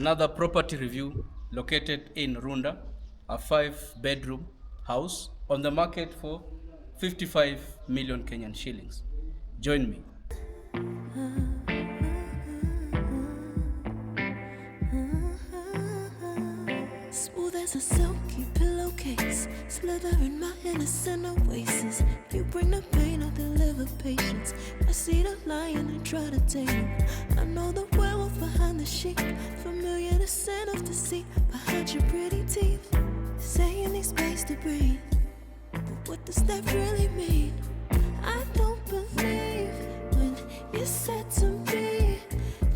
Another property review located in Runda, a 5-bedroom house on the market for 55 million Kenyan shillings. Join me. Smooth as a silky pillowcase, slither in my innocent oasis. You bring the pain, I deliver patience. I see the lion and try to tame him. I know the werewolf behind the sheep, familiar the scent of deceit behind your pretty teeth. Say you need space to breathe, but what does that really mean? I don't believe when you said to me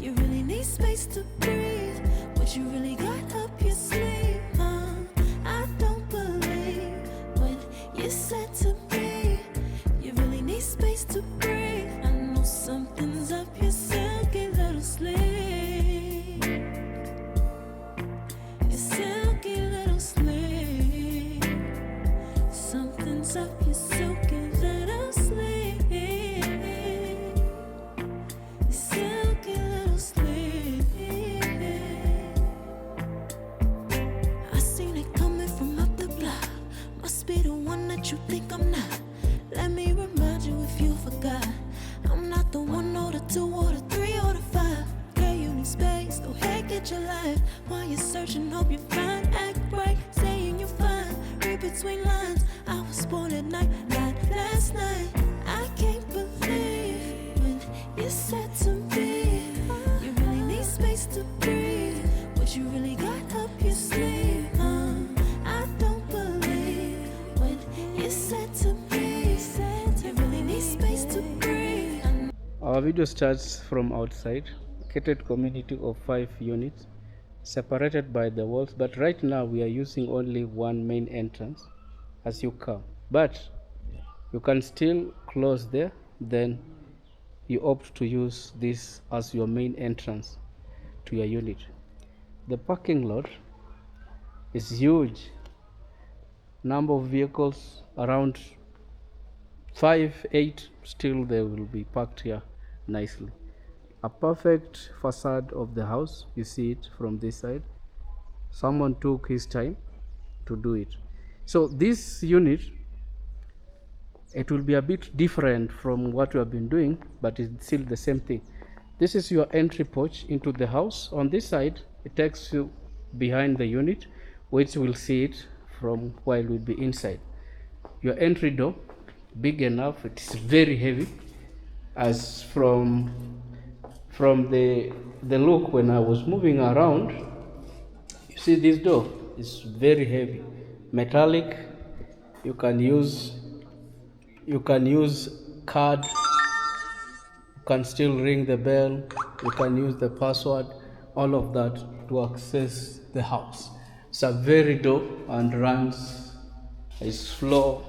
you really need space to breathe. What you really got up your sleeve, I don't believe when you said to me you really need space to breathe. I know something's up your silky little sleeve, your silky little sleeve. Something's up your silky little sleeve, your silky little sleeve. I seen it coming from up the block. Must be the one that you think I'm not. Let me remind you if you forgot. I'm not the 1 or the 2 or the 3 or the 5. Girl, you need space, go ahead, get your life. While you're searching, hope you find. Act right, saying you're fine. Read between lines, I was born at night, not last night. I can't believe when you said to me you really need space to breathe. What you really got up your sleeve, I don't believe when you said to me you really need space to breathe. Our video starts from outside, gated community of 5 units, separated by the walls, but right now we are using only one main entrance as you come. But you can still close there, then you opt to use this as your main entrance to your unit. The parking lot is huge. Number of vehicles around 5, 8, still they will be parked here nicely. A perfect facade of the house, you see it from this side. Someone took his time to do it. So this unit, it will be a bit different from what we have been doing, but it's still the same thing. This is your entry porch into the house. On this side, it takes you behind the unit, which we'll see it from while we'll be inside. Your entry door, big enough, it's very heavy. As from the look when I was moving around, you see this door is very heavy, metallic. You can use card, you can still ring the bell, you can use the password, all of that to access the house. It's a very door and runs is floor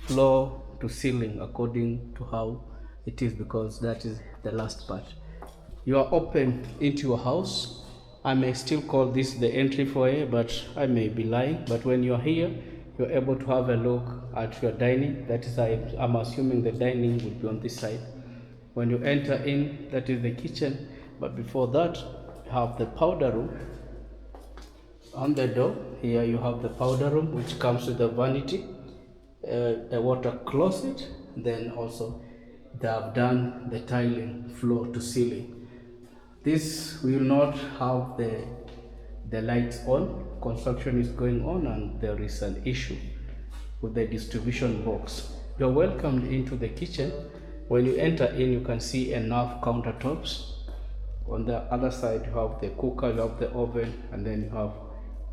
to ceiling according to how it is, because that is the last part. You are open into your house. I may still call this the entry foyer, but I may be lying. But when you're here, you're able to have a look at your dining. That is, I'm assuming the dining will be on this side. When you enter in, that is the kitchen. But before that, you have the powder room. On the door, here you have the powder room, which comes with a vanity, a water closet. Then also they have done the tiling floor to ceiling. This will not have the lights on. Construction is going on and there is an issue with the distribution box. You're welcomed into the kitchen. When you enter in, you can see enough countertops. On the other side, you have the cooker, you have the oven, and then you have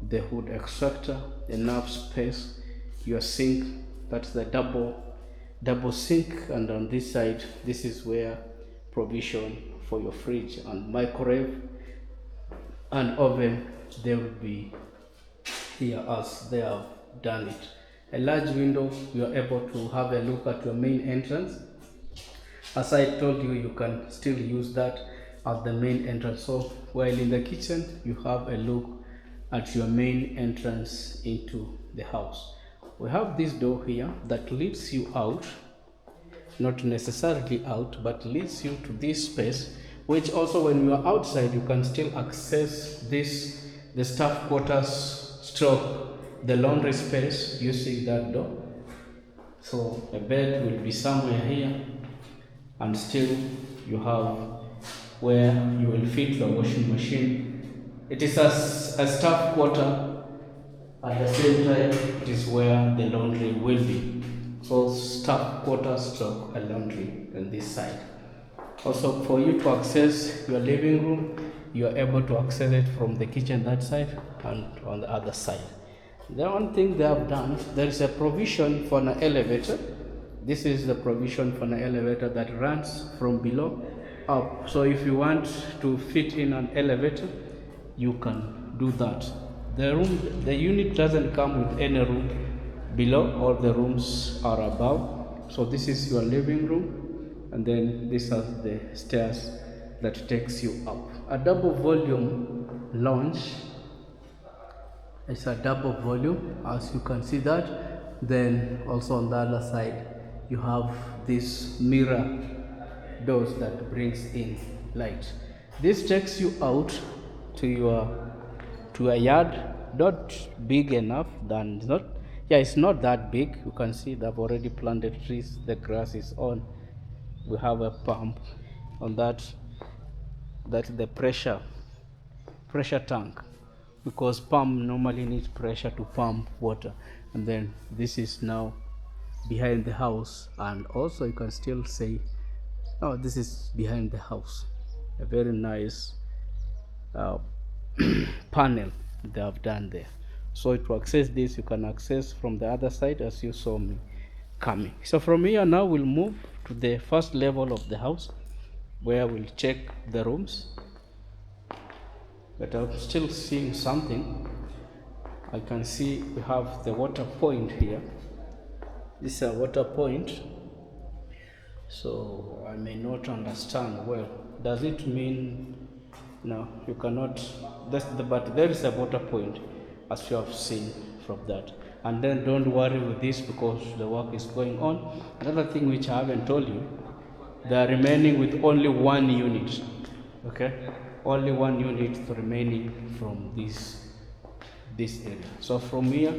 the hood extractor, enough space. Your sink, that's the double sink, and on this side, this is where provision for your fridge and microwave and oven, they will be here as they have done it. A large window, you are able to have a look at your main entrance. As I told you, you can still use that as the main entrance. So while in the kitchen, you have a look at your main entrance into the house. We have this door here that leads you out, not necessarily out, but leads you to this space which also when you are outside you can still access this, the staff quarters stroke the laundry space using that door. So a bed will be somewhere here, and still you have where you will fit your washing machine. It is a staff quarter, at the same time it is where the laundry will be. So staff quarter stroke a laundry on this side. Also, for you to access your living room, you are able to access it from the kitchen that side and on the other side. The one thing they have done, there is a provision for an elevator. This is the provision for an elevator that runs from below up. So if you want to fit in an elevator, you can do that. The unit doesn't come with any room below. All the rooms are above. So this is your living room, and then these are the stairs that takes you up. A double volume lounge. It's a double volume, as you can see that. Then also on the other side you have this mirror doors that brings in light. This takes you out to a yard, not big enough, than not, yeah, it's not that big. You can see they've already planted trees, the grass is on. We have a pump on that's the pressure tank, because pump normally needs pressure to pump water. And then this is now behind the house, and also you can still say, oh, this is behind the house. A very nice panel they have done there. So to access this, you can access from the other side as you saw me coming. So from here now we'll move to the first level of the house, where we'll check the rooms. But I'm still seeing something. I can see we have the water point here. This is a water point. So I may not understand well. Does it mean no? You cannot. But there is a water point, as you have seen from that. And then don't worry with this, because the work is going on. Another thing which I haven't told you, they are remaining with only one unit. Okay, only one unit remaining from this area. So from here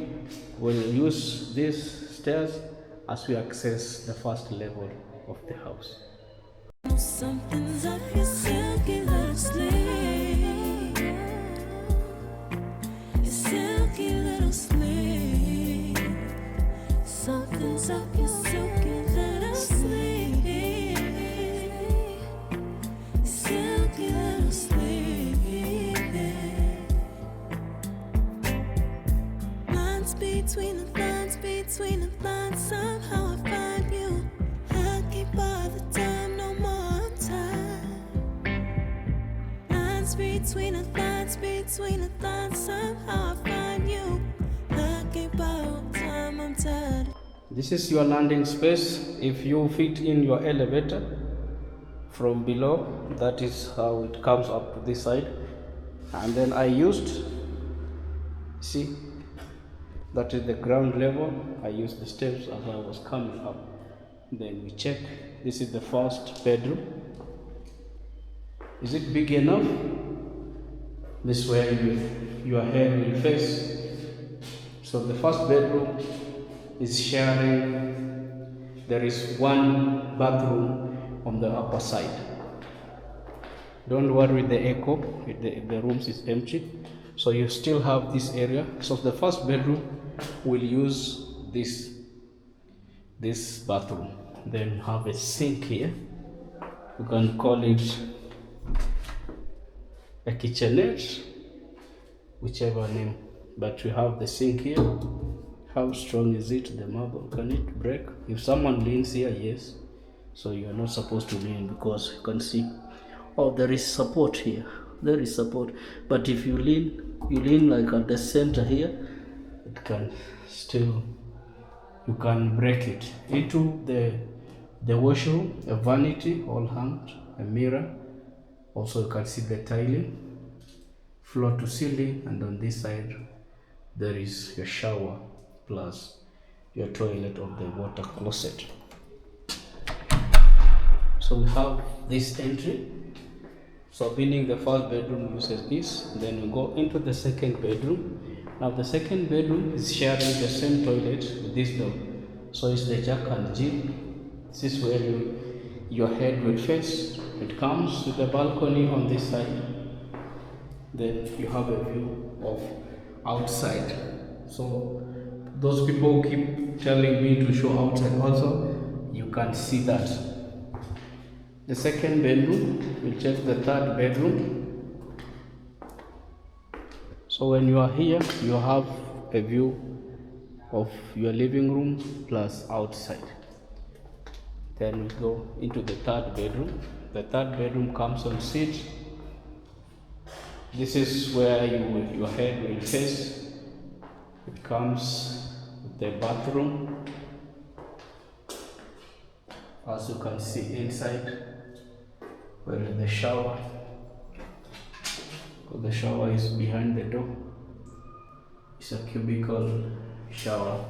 we'll use these stairs as we access the first level of the house. Something's up your silky little sleeve. Your silky little sleeve. Something's up your silky little sleeve. Silky little sleeve. Lines between the lines, between the lines. Somehow I find you. I can't bother time no more time. Lines between the lines, between the lines. Somehow I find you. I can't borrow time, I'm tired. This is your landing space. If you fit in your elevator from below, that is how it comes up to this side. And then I used, see, that is the ground level. I used the steps as I was coming up. Then we check. This is the first bedroom. Is it big enough? This way your head will face. So the first bedroom is sharing. There is one bathroom on the upper side. Don't worry with the echo. The rooms is empty. So you still have this area. So the first bedroom will use this bathroom. Then have a sink here. You can call it a kitchenette, whichever name. But we have the sink here. How strong is it? The marble, can it break? If someone leans here, yes. So you are not supposed to lean, because you can see, oh, there is support here. There is support. But if you lean like at the center here, it can still, you can break it. Into the washroom, a vanity all hanged, a mirror. Also you can see the tiling, floor to ceiling, and on this side there is your shower plus your toilet or the water closet. So we have this entry. So meaning the first bedroom uses this, then we go into the second bedroom. Now the second bedroom is sharing the same toilet with this door. So it's the Jack and Jill. This is where your head will face. It comes with a balcony on this side. Then you have a view of outside. So those people who keep telling me to show outside also, you can see that. The second bedroom, we'll check the third bedroom. So when you are here, you have a view of your living room plus outside. Then we go into the third bedroom. The third bedroom comes on suite. This is where your head will face. It comes with the bathroom. As you can see inside, where is the shower. The shower is behind the door. It's a cubicle shower.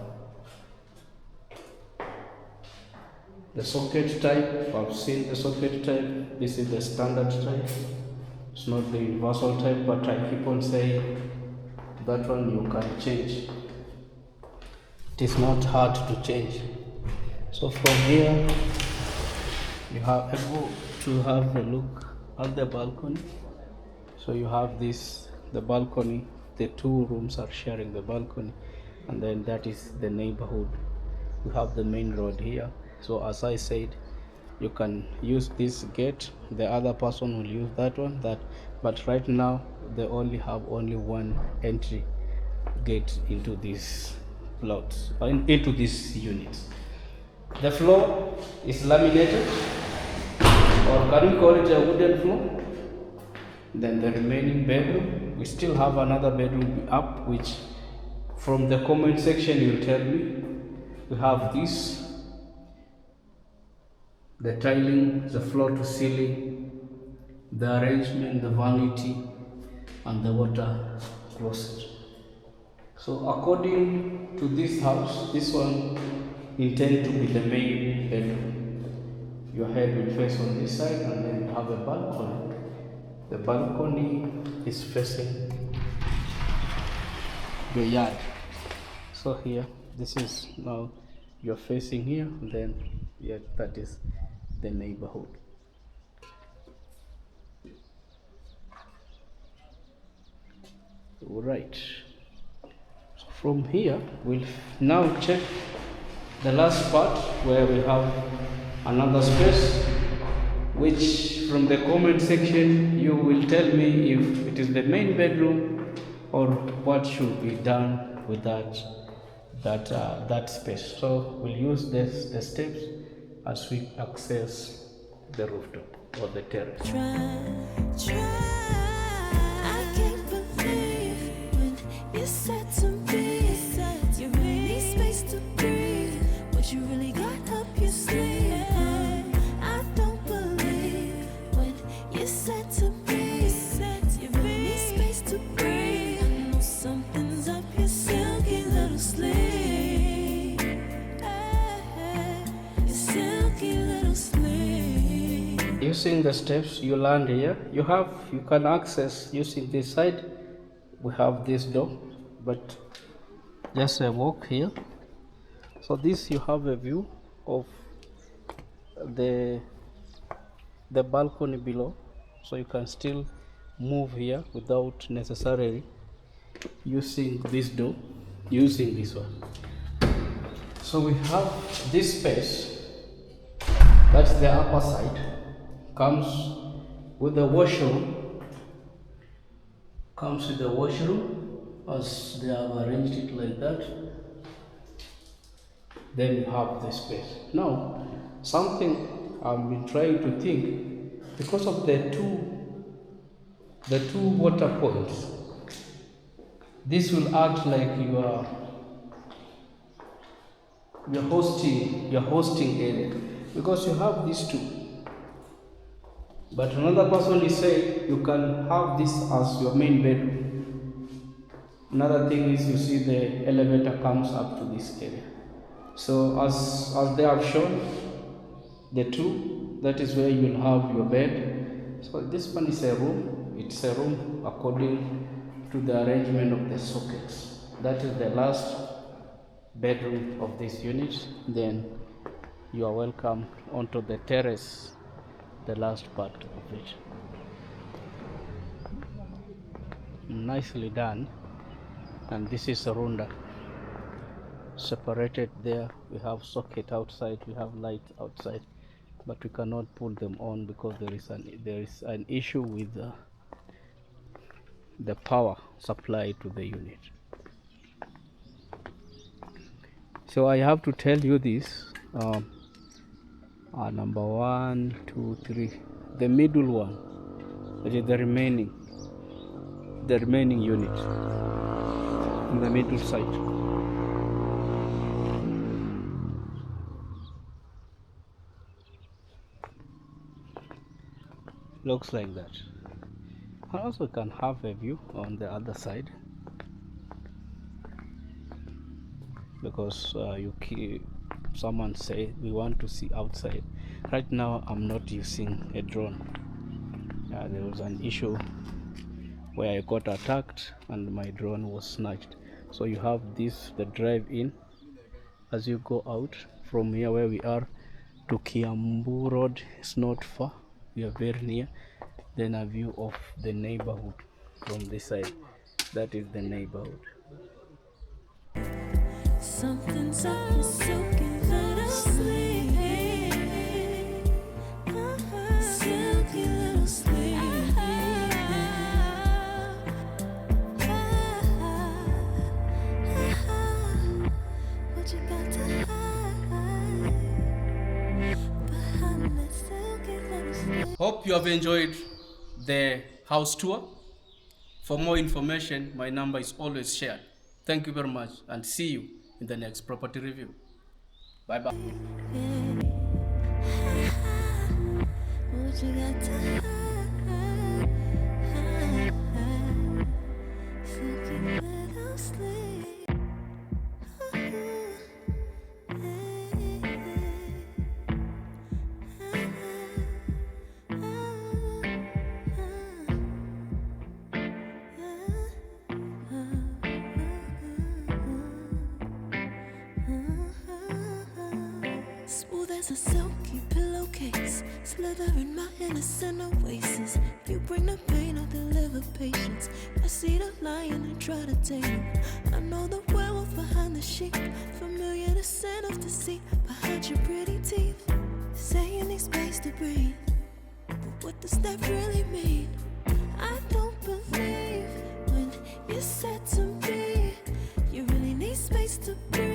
The socket type, I've seen the socket type. This is the standard type. It's not the universal type, but I keep on saying that one you can change. It is not hard to change. So from here, you are able to have a look at the balcony. So you have this, the balcony, the two rooms are sharing the balcony, and then that is the neighborhood. You have the main road here. So as I said, you can use this gate, the other person will use that one, but right now they only have one entry gate into this plot, into this unit. The floor is laminated, or can we call it a wooden floor? Then the remaining bedroom, we still have another bedroom up, which from the comment section you'll tell me. We have this, the tiling, the floor to ceiling, the arrangement, the vanity, and the water closet. So according to this house, this one intended to be the main bedroom. Your head will face on this side, and then you have a balcony. The balcony is facing the yard. So here, this is now you're facing here, then yeah, that is the neighborhood. Right. So from here, we'll now check the last part where we have another space, which from the comment section you will tell me if it is the main bedroom or what should be done with that space. So we'll use the steps as we access the rooftop or the terrace. I can't believe when you said to me, you really need space to breathe. What you really got up your sleeve. I don't believe when you said to me, you really need space to breathe. I know something's up your silky little sleeve. Your silky little sleeve. Using the steps you land here, you can access using this side. We have this door, but just a walk here. So this you have a view of the balcony below, so you can still move here without necessarily using this door, using this one. So we have this space, that's the upper side, comes with the washroom, as they have arranged it like that. Then you have the space. Now, something I've been trying to think, because of the two water points, this will act like your hosting area, because you have these two. But another person is saying you can have this as your main bedroom. Another thing is, you see the elevator comes up to this area. So as they have shown, the two, that is where you will have your bed, So this one is a room. It's a room according to the arrangement of the sockets. That is the last bedroom of this unit. Then you are welcome onto the terrace, the last part of it. Nicely done. And this is a Runda. Separated there, we have socket outside, we have light outside, but we cannot pull them on because there is an issue with the power supply to the unit. So I have to tell you this. Number 1, 2, 3, the middle one, which is the remaining unit in the middle side. Looks like that. And also can have a view on the other side, because someone say we want to see outside. Right now I'm not using a drone. There was an issue where I got attacked and my drone was snatched. So you have this, the drive-in, as you go out from here where we are to Kiambu Road. It's not far, we are very near. Then a view of the neighborhood from this side. That is the neighborhood. Something's up, you're soaking little sleep. Silky little sleep. What you got to hide behind that silky little sleep? Hope you have enjoyed the house tour. For more information, my number is always shared. Thank you very much and see you in the next property review. Bye bye. What you got to hide? Silky little sleep. Smooth as a silky pillowcase, slither in my innocent oasis. You bring the pain, I'll deliver patience. I see the lion and try to tame him. I know the werewolf behind the sheep, familiar the scent of deceit behind your pretty teeth. Say you need space to breathe, but what does that really mean? I don't believe when you said to me you really need space to breathe.